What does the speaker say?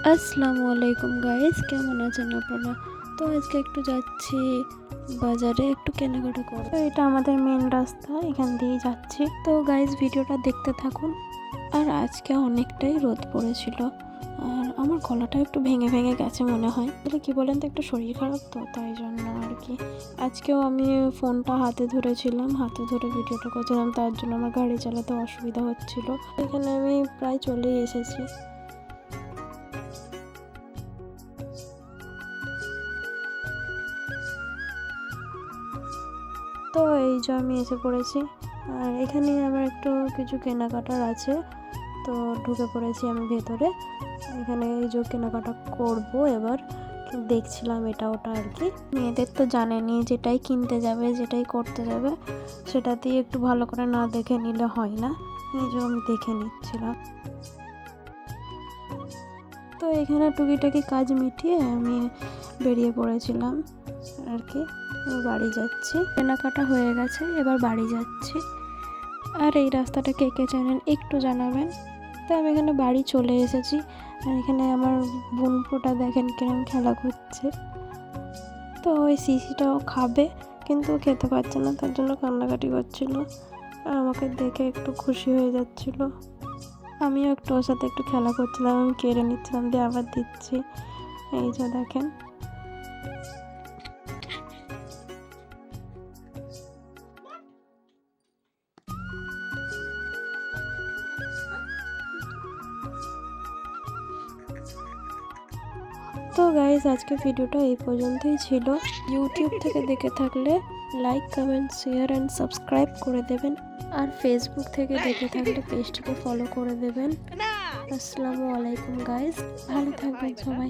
আসসালামু আলাইকুম গাইস, কেমন আছেন আপনারা? তো আজকে একটু যাচ্ছি বাজারে একটু কেনাকাটা করতে। তো এটা আমাদের মেন রাস্তা, এখান দিয়েই যাচ্ছি। তো গাইস ভিডিওটা দেখতে থাকুন। আর আজকে অনেকটাই রোদ পড়েছিল, আর আমার গলাটা একটু ভেঙে ভেঙে গেছে মনে হয়। তাহলে কি বলেন তো, একটু শরীর খারাপ তো তাই জন্য আর কি। আজকেও আমি ফোনটা হাতে ধরেছিলাম, হাতে ধরে ভিডিওটা করছিলাম, তার জন্য আমার গাড়ি চালাতে অসুবিধা হচ্ছিল। এখানে আমি প্রায় চলেই এসেছি। তো এই যে আমি এসে পড়েছি, আর এখানে আমার একটু কিছু কেনাকাটার আছে। তো ঢুকে পড়েছি আমি ভেতরে। এখানে এই যে কেনাকাটা করব এবার, দেখছিলাম এটা ওটা আর কি। মেয়েদের তো জানেনি, যেটাই কিনতে যাবে যেটাই করতে যাবে সেটা দিয়ে একটু ভালো করে না দেখে নিলে হয় না। এই যে আমি দেখে নিচ্ছিলাম। তো এখানে টুকিটাকি কাজ মিটিয়ে আমি বেরিয়ে পড়েছিলাম আর কি। এবার বাড়ি যাচ্ছি, কেনাকাটা হয়ে গেছে, এবার বাড়ি যাচ্ছি। আর এই রাস্তাটা কে কে জানেন একটু জানাবেন। তো আমি এখানে বাড়ি চলে এসেছি, আর এখানে আমার বোনপোটা দেখেন কিরম খেলা করছে। তো ওই সিসিটাও খাবে, কিন্তু খেতে পারছে না, তার জন্য কান্নাকাটি করছিল। আর আমাকে দেখে একটু খুশি হয়ে যাচ্ছিল। আমিও একটু ওর সাথে একটু খেলা করছিলাম, আমি কেড়ে নিচ্ছিলাম দিয়ে আবার দিচ্ছি। এই যে দেখেন। তো গাইজ আজকে ভিডিওটা এই পর্যন্তই ছিল। ইউটিউব থেকে দেখে থাকলে like, comment, share and subscribe করে দেবেন। আর ফেসবুক থেকে দেখে থাকলে পেজটিকে ফলো করে দেবেন। আসসালামু আলাইকুম গাইজ, ভালো থাকবেন সবাই।